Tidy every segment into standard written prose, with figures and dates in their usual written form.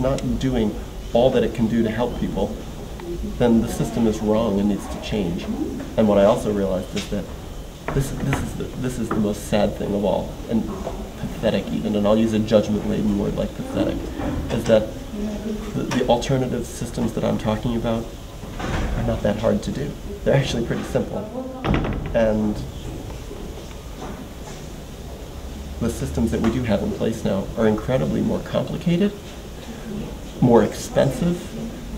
not doing all that it can do to help people, then the system is wrong and needs to change. And what I also realized is that this is the most sad thing of all, and pathetic even, and I'll use a judgment-laden word like pathetic, is that the alternative systems that I'm talking about are not that hard to do. They're actually pretty simple. And the systems that we do have in place now are incredibly more complicated, more expensive,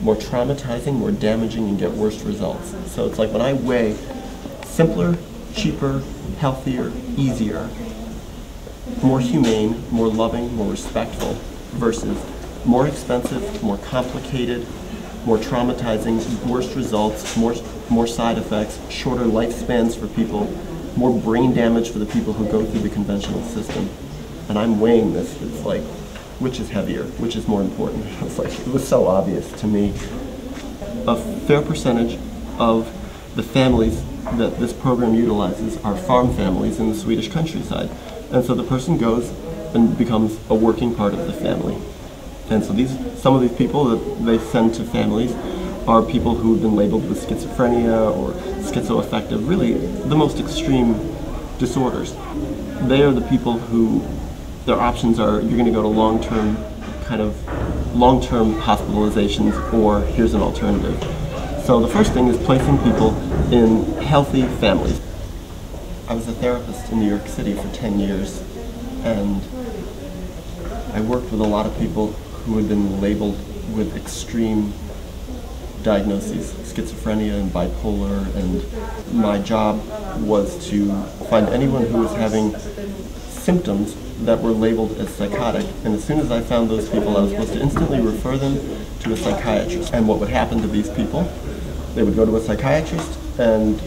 more traumatizing, more damaging, and get worse results. So it's like when I weigh simpler, cheaper, healthier, easier, more humane, more loving, more respectful, versus more expensive, more complicated, more traumatizing, worse results, more side effects, shorter lifespans for people, more brain damage for the people who go through the conventional system. And I'm weighing this. It's like, which is heavier? Which is more important? It's like, it was so obvious to me. A fair percentage of the families that this program utilizes are farm families in the Swedish countryside. And so the person goes and becomes a working part of the family. And so some of these people that they send to families are people who have been labeled with schizophrenia or schizoaffective, really the most extreme disorders. They are the people who, their options are, you're going to go to long-term hospitalizations, or here's an alternative. So the first thing is placing people in healthy families. I was a therapist in New York City for 10 years, and I worked with a lot of people who had been labeled with extreme diagnoses, schizophrenia and bipolar, and my job was to find anyone who was having symptoms that were labeled as psychotic, and as soon as I found those people, I was supposed to instantly refer them to a psychiatrist. And what would happen to these people? They would go to a psychiatrist, and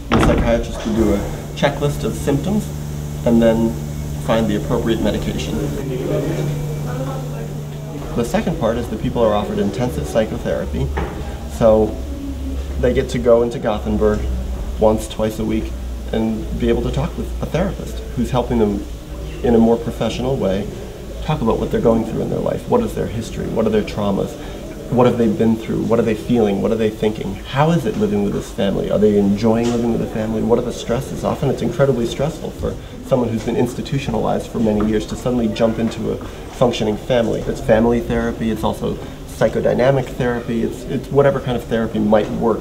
the psychiatrist would do a checklist of symptoms, and then find the appropriate medication. The second part is that people are offered intensive psychotherapy, so they get to go into Gothenburg once, twice a week, and be able to talk with a therapist who's helping them in a more professional way talk about what they're going through in their life. What is their history? What are their traumas? What have they been through? What are they feeling? What are they thinking? How is it living with this family? Are they enjoying living with a family? What are the stresses? Often it's incredibly stressful for someone who's been institutionalized for many years to suddenly jump into a functioning family. It's family therapy, it's also psychodynamic therapy, it's whatever kind of therapy might work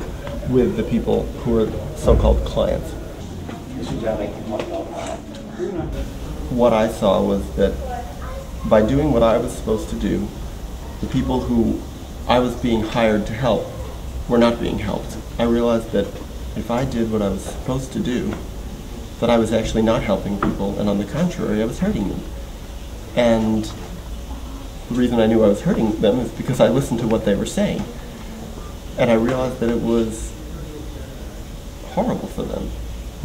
with the people who are so-called clients. What I saw was that by doing what I was supposed to do, the people who I was being hired to help were not being helped. I realized that if I did what I was supposed to do, that I was actually not helping people, and on the contrary, I was hurting them. And the reason I knew I was hurting them is because I listened to what they were saying. And I realized that it was horrible for them,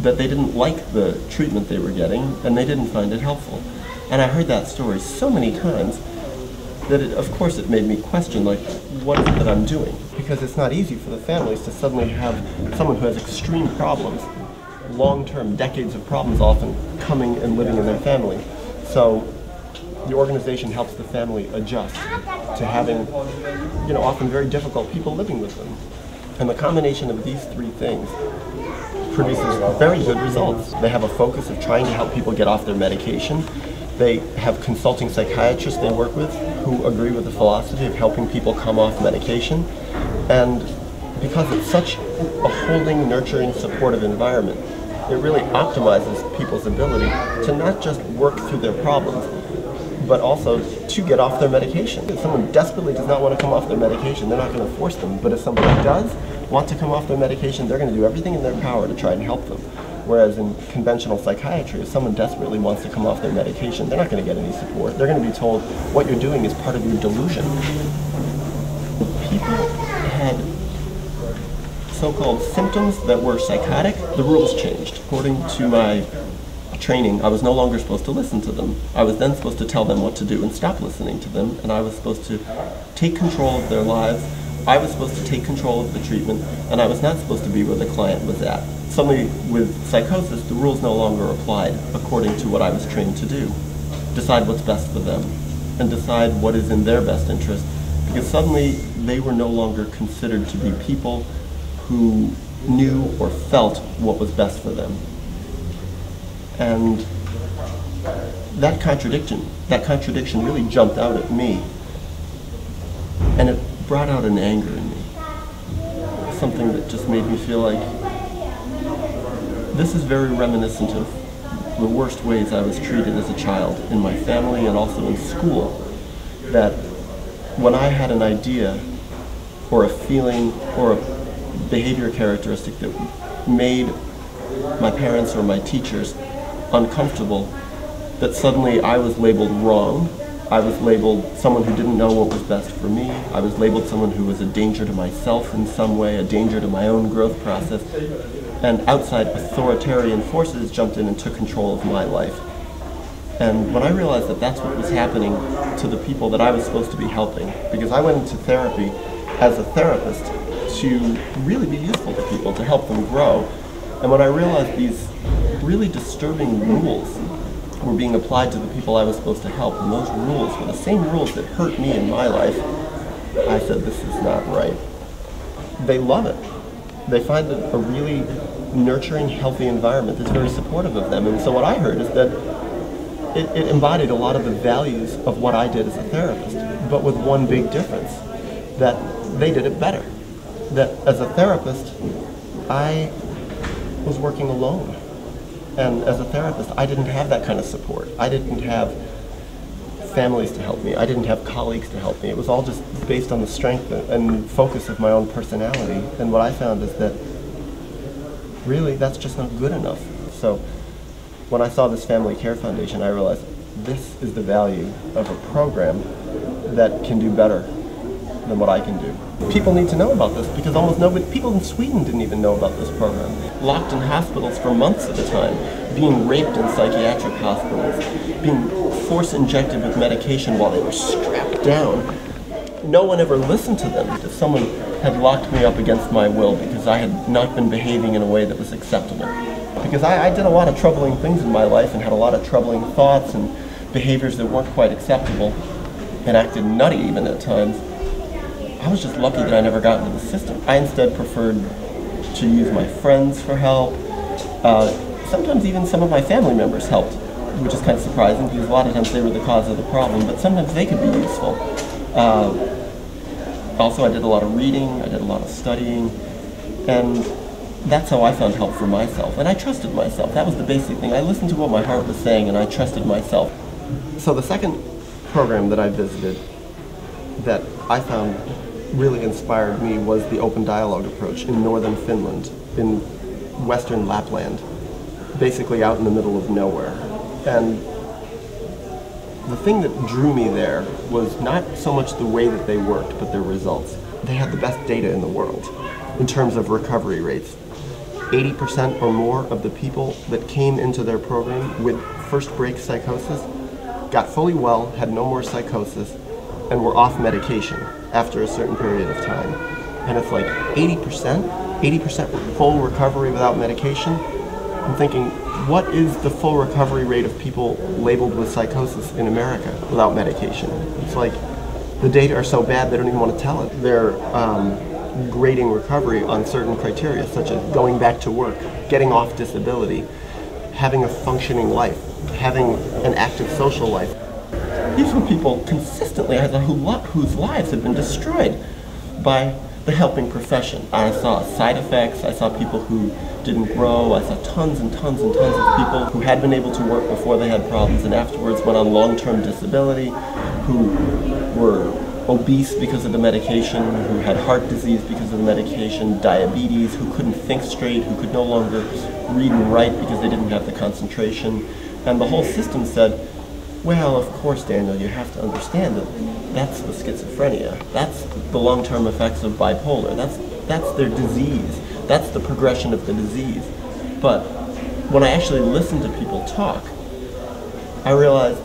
that they didn't like the treatment they were getting, and they didn't find it helpful. And I heard that story so many times that of course it made me question, like, what is it that I'm doing? Because it's not easy for the families to suddenly have someone who has extreme problems, long-term, decades of problems often, coming and living in their family. So the organization helps the family adjust to having, often very difficult people living with them. And the combination of these three things produces very good results. They have a focus of trying to help people get off their medication. They have consulting psychiatrists they work with who agree with the philosophy of helping people come off medication. And because it's such a holding, nurturing, supportive environment, it really optimizes people's ability to not just work through their problems, but also to get off their medication. If someone desperately does not want to come off their medication, they're not going to force them. But if somebody does want to come off their medication, they're going to do everything in their power to try and help them. Whereas in conventional psychiatry, if someone desperately wants to come off their medication, they're not going to get any support. They're going to be told what you're doing is part of your delusion. People had so-called symptoms that were psychotic. The rules changed. According to my training, I was no longer supposed to listen to them. I was then supposed to tell them what to do and stop listening to them, and I was supposed to take control of their lives. I was supposed to take control of the treatment, and I was not supposed to be where the client was at. Suddenly, with psychosis, the rules no longer applied according to what I was trained to do. Decide what's best for them. and decide what is in their best interest, because suddenly they were no longer considered to be people who knew or felt what was best for them. And that contradiction really jumped out at me, and it brought out an anger in me, something that just made me feel like this is very reminiscent of the worst ways I was treated as a child in my family and also in school. That when I had an idea or a feeling or a behavior characteristic that made my parents or my teachers uncomfortable, that suddenly I was labeled wrong. I was labeled someone who didn't know what was best for me. I was labeled someone who was a danger to myself in some way, a danger to my own growth process. And outside authoritarian forces jumped in and took control of my life. And when I realized that that's what was happening to the people that I was supposed to be helping, because I went into therapy as a therapist to really be useful to people, to help them grow. And when I realized these really disturbing rules were being applied to the people I was supposed to help, and those rules were the same rules that hurt me in my life, I said, this is not right. They love it. They find it a really nurturing, healthy environment that's very supportive of them. And so what I heard is that it embodied a lot of the values of what I did as a therapist, but with one big difference, that they did it better. That as a therapist, I was working alone. And as a therapist, I didn't have that kind of support. I didn't have families to help me. I didn't have colleagues to help me. It was all just based on the strength and focus of my own personality. And what I found is that really that's just not good enough. So when I saw this Family Care Foundation, I realized this is the value of a program that can do better than what I can do. People need to know about this because almost nobody, people in Sweden didn't even know about this program. Locked in hospitals for months at a time, being raped in psychiatric hospitals, being force injected with medication while they were strapped down. No one ever listened to them. If someone had locked me up against my will because I had not been behaving in a way that was acceptable. Because I did a lot of troubling things in my life and had a lot of troubling thoughts and behaviors that weren't quite acceptable and acted nutty even at times. I was just lucky that I never got into the system. I instead preferred to use my friends for help. Sometimes even some of my family members helped, which is kind of surprising because a lot of times they were the cause of the problem, but sometimes they could be useful. Also, I did a lot of reading, I did a lot of studying, and that's how I found help for myself. And I trusted myself. That was the basic thing. I listened to what my heart was saying and I trusted myself. So the second program that I visited that I found really inspired me was the open dialogue approach in northern Finland, in western Lapland, basically out in the middle of nowhere. And the thing that drew me there was not so much the way that they worked, but their results. They had the best data in the world in terms of recovery rates. 80% or more of the people that came into their program with first break psychosis got fully well, had no more psychosis, and were off medication after a certain period of time. And it's like 80% full recovery without medication. I'm thinking, what is the full recovery rate of people labeled with psychosis in America without medication? It's like the data are so bad they don't even want to tell it. They're grading recovery on certain criteria, such as going back to work, getting off disability, having a functioning life, having an active social life. These were people consistently whose lives had been destroyed by the helping profession. I saw side effects, I saw people who didn't grow, I saw tons and tons and tons of people who had been able to work before they had problems and afterwards went on long-term disability, who were obese because of the medication, who had heart disease because of the medication, diabetes, who couldn't think straight, who could no longer read and write because they didn't have the concentration. And the whole system said, well, of course, Daniel, you have to understand that that's the schizophrenia. That's the long-term effects of bipolar. That's their disease. That's the progression of the disease. But when I actually listened to people talk, I realized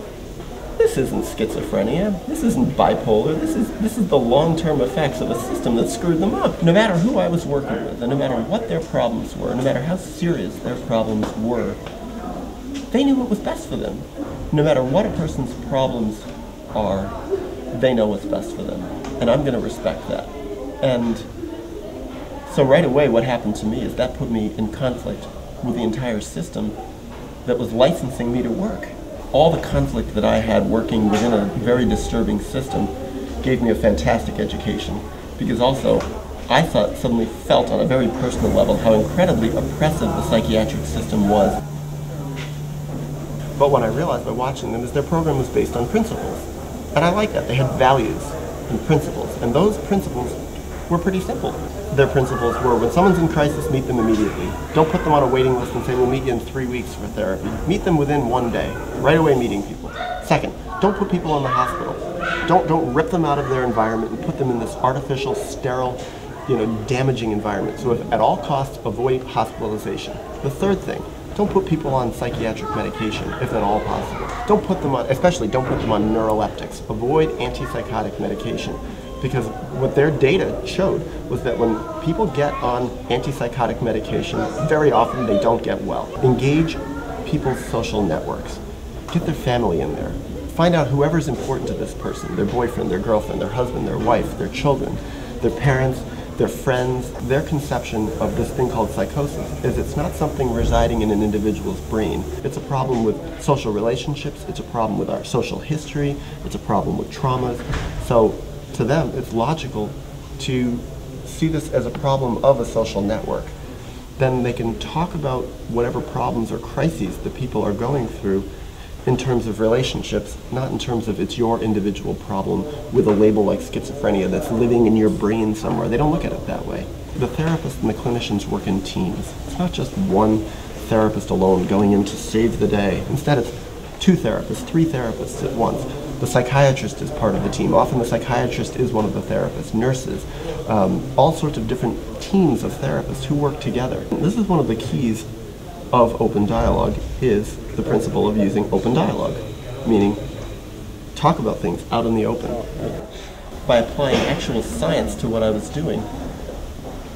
this isn't schizophrenia. This isn't bipolar. This is the long-term effects of a system that screwed them up. No matter who I was working with, and no matter what their problems were, no matter how serious their problems were, they knew what was best for them. No matter what a person's problems are, they know what's best for them. And I'm going to respect that. And so right away what happened to me is that put me in conflict with the entire system that was licensing me to work. All the conflict that I had working within a very disturbing system gave me a fantastic education, because also I suddenly felt on a very personal level how incredibly oppressive the psychiatric system was. But what I realized by watching them is their program was based on principles. And I like that. They had values and principles. And those principles were pretty simple. Their principles were, when someone's in crisis, meet them immediately. Don't put them on a waiting list and say, we'll meet you in 3 weeks for therapy. Meet them within 1 day. Right away meeting people. Second, don't put people in the hospital. Don't rip them out of their environment and put them in this artificial, sterile, damaging environment. So if at all costs, avoid hospitalization. The third thing, don't put people on psychiatric medication if at all possible. Don't put them on neuroleptics. Avoid antipsychotic medication, because what their data showed was that when people get on antipsychotic medication, very often they don't get well. Engage people's social networks. Get their family in there. Find out whoever's important to this person, their boyfriend, their girlfriend, their husband, their wife, their children, their parents, their friends. Their conception of this thing called psychosis is it's not something residing in an individual's brain. It's a problem with social relationships, it's a problem with our social history, it's a problem with traumas. So to them, it's logical to see this as a problem of a social network. Then they can talk about whatever problems or crises that people are going through in terms of relationships, not in terms of it's your individual problem with a label like schizophrenia that's living in your brain somewhere. They don't look at it that way. The therapists and the clinicians work in teams. It's not just one therapist alone going in to save the day. Instead, it's 2 therapists, 3 therapists at once. The psychiatrist is part of the team. Often the psychiatrist is one of the therapists, nurses, all sorts of different teams of therapists who work together. And this is one of the keys of open dialogue, is the principle of using open dialogue, meaning talk about things out in the open. By applying actual science to what I was doing,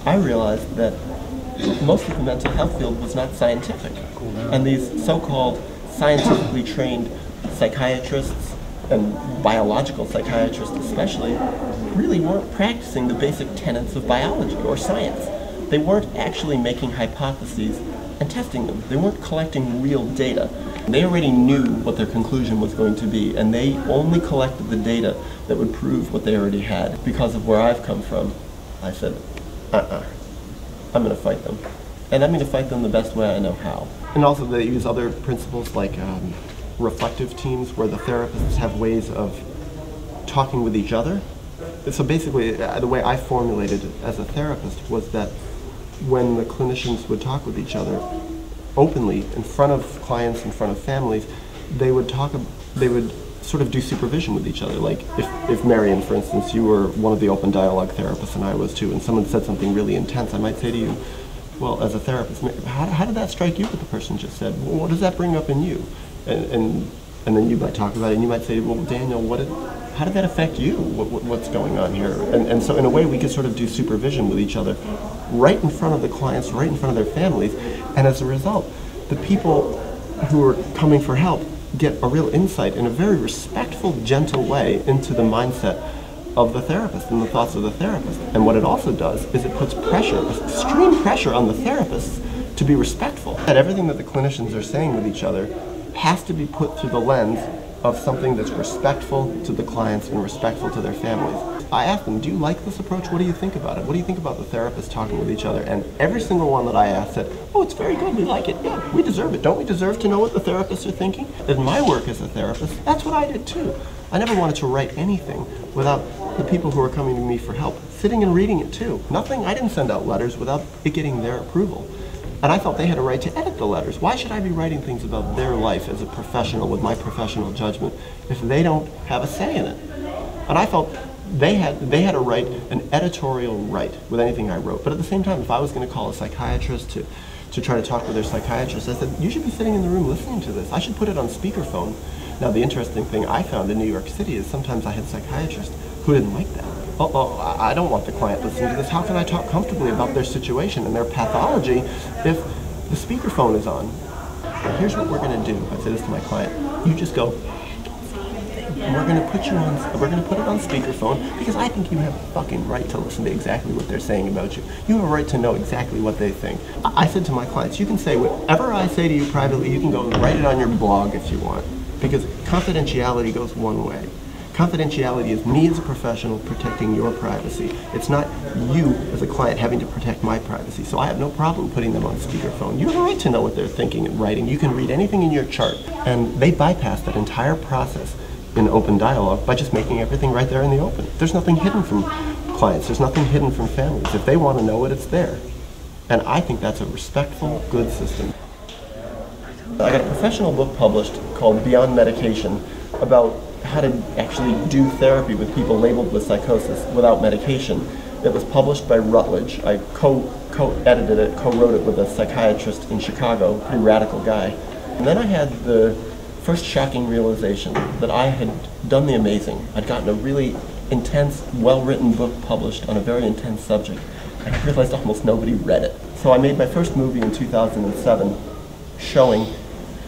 I realized that most of the mental health field was not scientific. And these so-called scientifically trained psychiatrists, and biological psychiatrists especially, really weren't practicing the basic tenets of biology or science. They weren't actually making hypotheses and testing them. They weren't collecting real data. They already knew what their conclusion was going to be, and they only collected the data that would prove what they already had. Because of where I've come from, I said, I'm going to fight them. And I'm going to fight them the best way I know how. And also they use other principles like reflective teams, where the therapists have ways of talking with each other. So basically, the way I formulated it as a therapist was that when the clinicians would talk with each other openly in front of clients, in front of families, they would sort of do supervision with each other. Like if Marion, for instance, you were one of the open dialogue therapists and I was too, and someone said something really intense, I might say to you, well, as a therapist, how did that strike you, what the person just said? Well, what does that bring up in you? And then you might talk about it, and you might say, well, Daniel, how did that affect you? What's going on here? And so in a way, we could sort of do supervision with each other right in front of the clients, right in front of their families. And as a result, the people who are coming for help get a real insight in a very respectful, gentle way into the mindset of the therapist and the thoughts of the therapist. And what it also does is it puts pressure, extreme pressure on the therapists to be respectful. That everything that the clinicians are saying with each other has to be put through the lens of something that's respectful to the clients and respectful to their families. I asked them, do you like this approach? What do you think about it? What do you think about the therapists talking with each other? And every single one that I asked said, oh, it's very good, we like it. Yeah, we deserve it. Don't we deserve to know what the therapists are thinking? In my work as a therapist, that's what I did too. I never wanted to write anything without the people who are coming to me for help sitting and reading it too. Nothing, I didn't send out letters without it getting their approval. And I felt they had a right to edit the letters. Why should I be writing things about their life as a professional with my professional judgment if they don't have a say in it? And I felt they had a right, an editorial right with anything I wrote. But at the same time, if I was going to call a psychiatrist to try to talk with their psychiatrist, I said, you should be sitting in the room listening to this. I should put it on speakerphone. Now, the interesting thing I found in New York City is sometimes I had psychiatrists who didn't like that. Oh, I don't want the client listening to this. How can I talk comfortably about their situation and their pathology if the speakerphone is on? Here's what we're going to do. I say this to my client. You just go, don't say anything. and we're gonna put it on speakerphone because I think you have a fucking right to listen to exactly what they're saying about you. You have a right to know exactly what they think. I said to my clients, you can say whatever I say to you privately, you can go and write it on your blog if you want, because confidentiality goes one way. Confidentiality is me as a professional protecting your privacy. It's not you as a client having to protect my privacy. So I have no problem putting them on speakerphone. You have a right to know what they're thinking and writing. You can read anything in your chart. And they bypass that entire process in open dialogue by just making everything right there in the open. There's nothing hidden from clients. There's nothing hidden from families. If they want to know it, it's there. And I think that's a respectful, good system. I got a professional book published called Beyond Medication about how to actually do therapy with people labeled with psychosis without medication. It was published by Routledge. I co-edited it, co-wrote it with a psychiatrist in Chicago, pretty radical guy. And then I had the first shocking realization that I had done the amazing. I'd gotten a really intense, well-written book published on a very intense subject. And I realized almost nobody read it. So I made my first movie in 2007 showing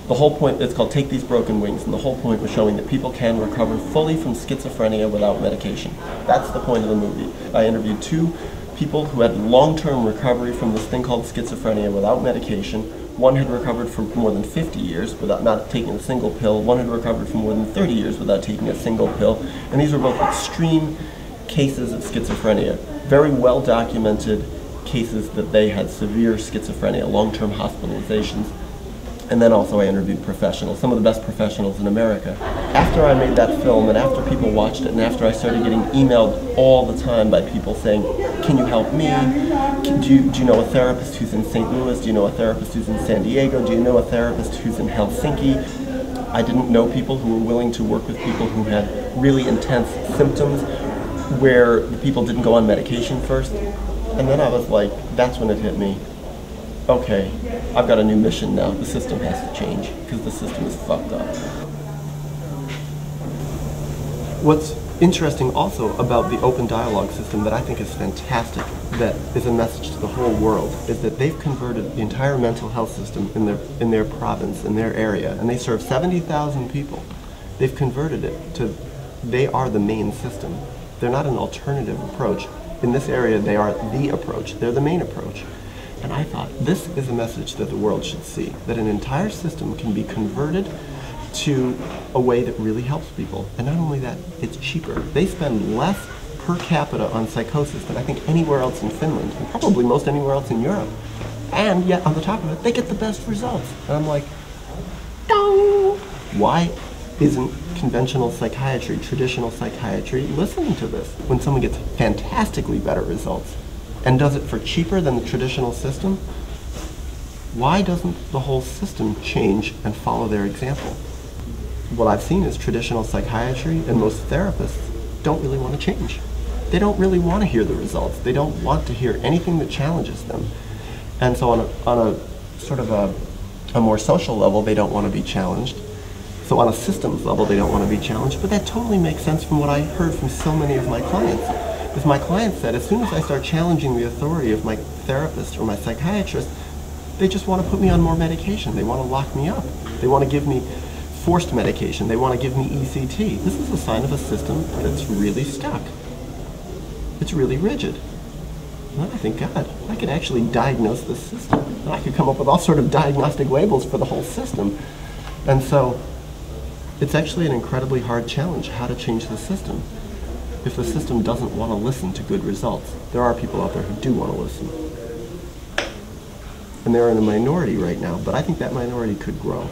the whole point. It's called Take These Broken Wings, and the whole point was showing that people can recover fully from schizophrenia without medication. That's the point of the movie. I interviewed two people who had long-term recovery from this thing called schizophrenia without medication. One had recovered for more than 50 years without not taking a single pill. One had recovered for more than 30 years without taking a single pill. And these were both extreme cases of schizophrenia. Very well documented cases that they had severe schizophrenia, long-term hospitalizations. And then also I interviewed professionals, some of the best professionals in America. After I made that film and after people watched it and after I started getting emailed all the time by people saying, can you help me? Do you know a therapist who's in St. Louis? Do you know a therapist who's in San Diego? Do you know a therapist who's in Helsinki? I didn't know people who were willing to work with people who had really intense symptoms where the people didn't go on medication first. And then I was like, that's when it hit me. Okay, I've got a new mission now. The system has to change because the system is fucked up. What's interesting also about the open dialogue system that I think is fantastic, that is a message to the whole world, is that they've converted the entire mental health system in their province, in their area, and they serve 70,000 people. They've converted it to, they are the main system. They're not an alternative approach. In this area, they are the approach. They're the main approach. And I thought, this is a message that the world should see, that an entire system can be converted to a way that really helps people. And not only that, it's cheaper. They spend less per capita on psychosis than I think anywhere else in Finland, and probably most anywhere else in Europe. And yet, on the top of it, they get the best results. And I'm like, dong! Why isn't conventional psychiatry, traditional psychiatry, listening to this when someone gets fantastically better results and does it for cheaper than the traditional system? Why doesn't the whole system change and follow their example? What I've seen is traditional psychiatry and most therapists don't really want to change. They don't really want to hear the results. They don't want to hear anything that challenges them. And so on a sort of a more social level, they don't want to be challenged. So on a systems level, they don't want to be challenged. But that totally makes sense from what I heard from so many of my clients. Because my clients said, as soon as I start challenging the authority of my therapist or my psychiatrist, they just want to put me on more medication. They want to lock me up. They want to give me forced medication. They want to give me ECT. This is a sign of a system that's really stuck. It's really rigid. And I think, God, I could actually diagnose this system. And I could come up with all sort of diagnostic labels for the whole system. And so it's actually an incredibly hard challenge, how to change the system. If the system doesn't want to listen to good results, there are people out there who do want to listen. And they're in a minority right now, but I think that minority could grow.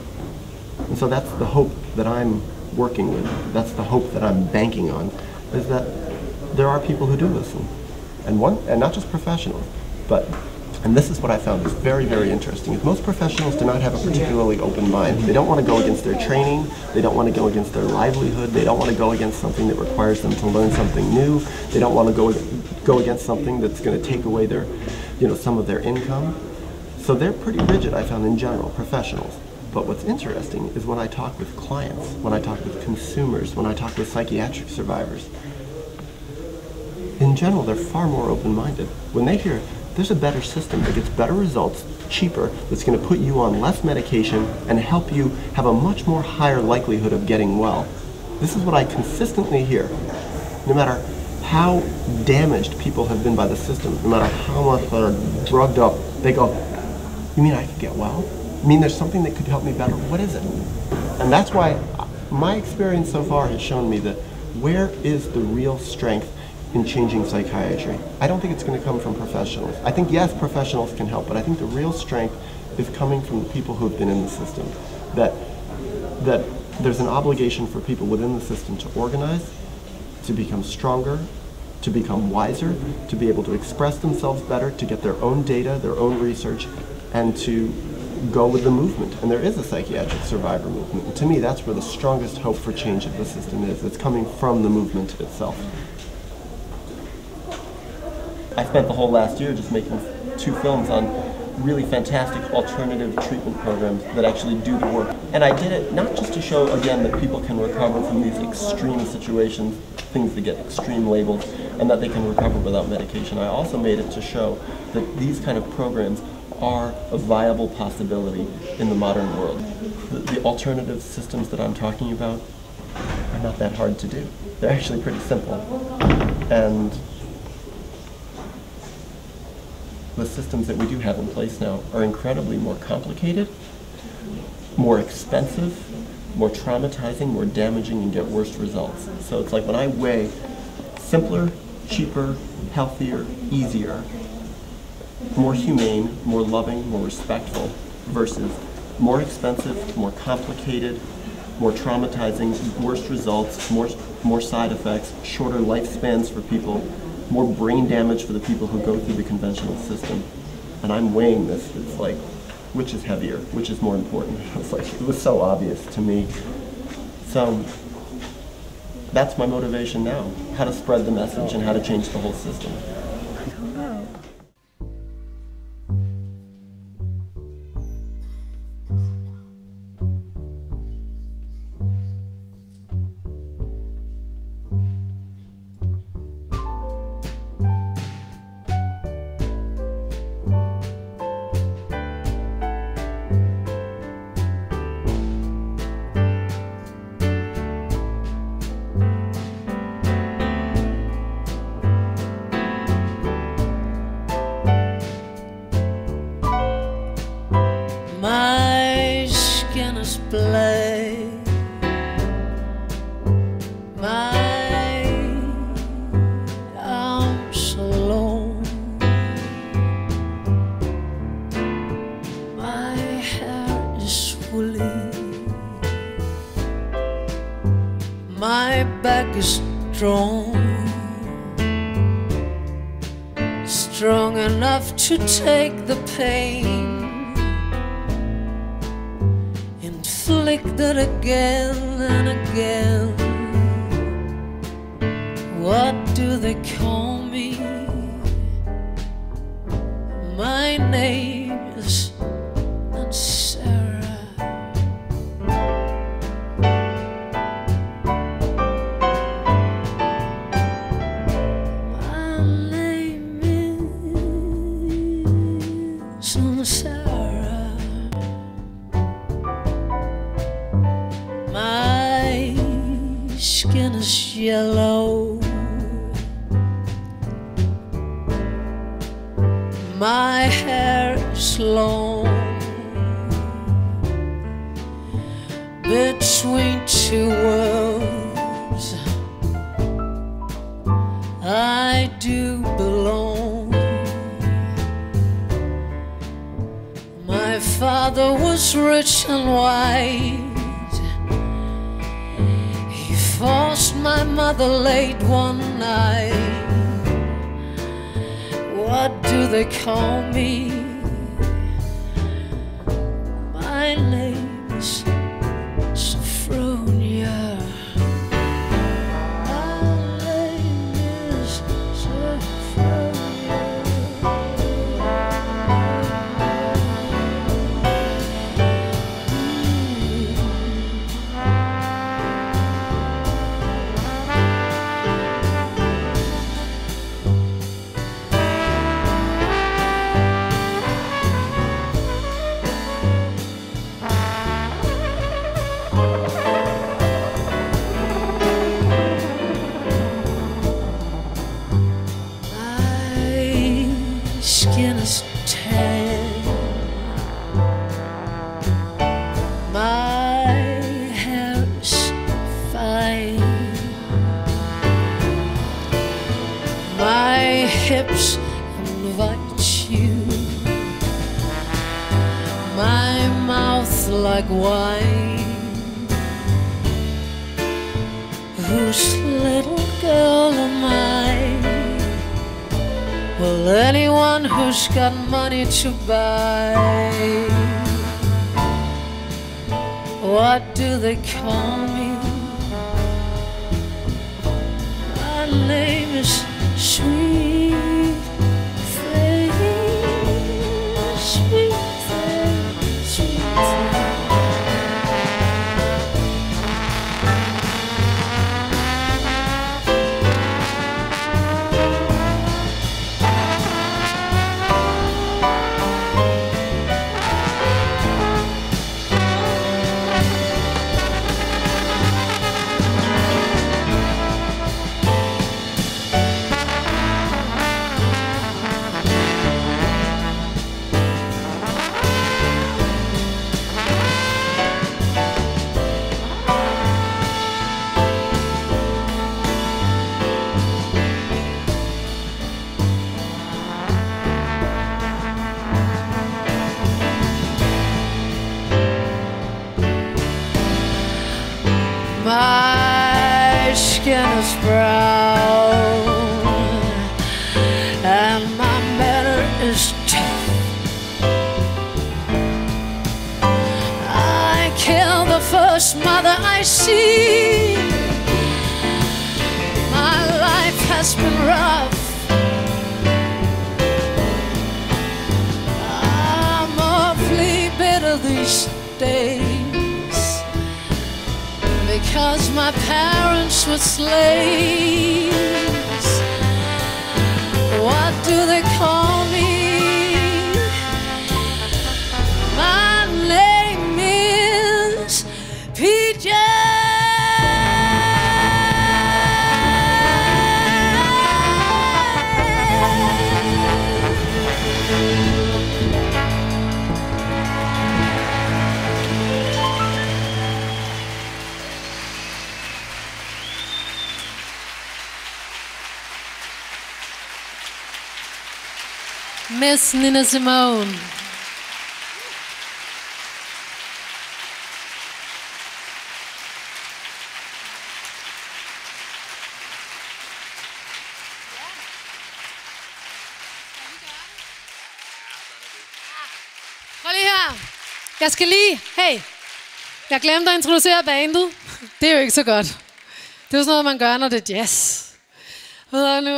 And so that's the hope that I'm working with. That's the hope that I'm banking on, is that there are people who do listen. And not just professionals, and this is what I found is very, very interesting, is most professionals do not have a particularly open mind. They don't want to go against their training. They don't want to go against their livelihood. They don't want to go against something that requires them to learn something new. They don't want to go against something that's going to take away their, some of their income. So they're pretty rigid, I found, in general, professionals. But what's interesting is when I talk with clients, when I talk with consumers, when I talk with psychiatric survivors, in general, they're far more open-minded. When they hear there's a better system that gets better results, cheaper, that's going to put you on less medication and help you have a much more higher likelihood of getting well, This is what I consistently hear. No matter how damaged people have been by the system, no matter how much they're drugged up, they go, you mean I could get well? You mean there's something that could help me better? What is it? And that's why my experience so far has shown me that where is the real strength in changing psychiatry? I don't think it's going to come from professionals. I think, yes, professionals can help, but I think the real strength is coming from the people who have been in the system. That there's an obligation for people within the system to organize, to become stronger, to become wiser, to be able to express themselves better, to get their own data, their own research, and to go with the movement. And there is a psychiatric survivor movement. And to me, that's where the strongest hope for change of the system is. It's coming from the movement itself. I spent the whole last year just making 2 films on really fantastic alternative treatment programs that actually do the work. And I did it not just to show, again, that people can recover from these extreme situations, things that get extreme labels, and that they can recover without medication. I also made it to show that these kind of programs are a viable possibility in the modern world. The alternative systems that I'm talking about are not that hard to do. They're actually pretty simple. And the systems that we do have in place now are incredibly more complicated, more expensive, more traumatizing, more damaging, and get worse results. So it's like when I weigh simpler, cheaper, healthier, easier, more humane, more loving, more respectful, versus more expensive, more complicated, more traumatizing, worse results, more side effects, shorter lifespans for people, more brain damage for the people who go through the conventional system. And I'm weighing this. It's like, which is heavier? Which is more important? It was so obvious to me. So that's my motivation now, how to spread the message and how to change the whole system. My skin is black, my arms alone, my hair is woolly, my back is strong, strong enough to take the pain. Inflicted again and again. What do they call me? My name is not Sarah. My name is not Sarah. My skin is yellow, my hair is long, between 2 worlds I do belong. My father was rich and white, forced my mother late one night. What do they call me? My name is Sophronia. My name is Sophronia. like wine. Whose little girl am I? Well, anyone who's got money to buy. What do they call me? My name is Sweet Thing, Sweet Thing, Sweet Thing. My skin is brown and my manner is tough. I kill the first mother I see. My life has been rough. I'm awfully bitter these days, because my parents were slaves. What do they call me? My name is PJ. Miss Nina Simone. Prøv lige her. Jeg skal lige... Hey, jeg glemte at introducere bandet. Det er jo ikke så godt. Det er jo sådan noget, man gør, når det er jazz. Og nu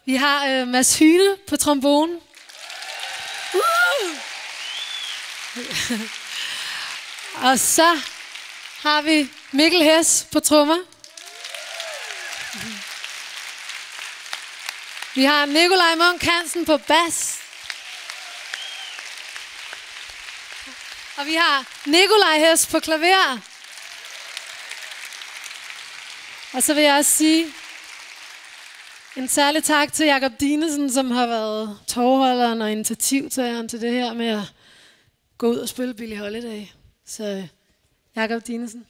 vi har Mads Hyne på trombonen. Og så har vi Mikkel Hess på trommer. Vi har Nikolaj Munk Hansen på bas. Og vi har Nikolaj Hess på klaver. Og så vil jeg også sige en særlig tak til Jakob Dinesen, som har været tovholderen og initiativtageren til det her med at gå ud og spille Billie Holiday. Så Jakob Dinesen.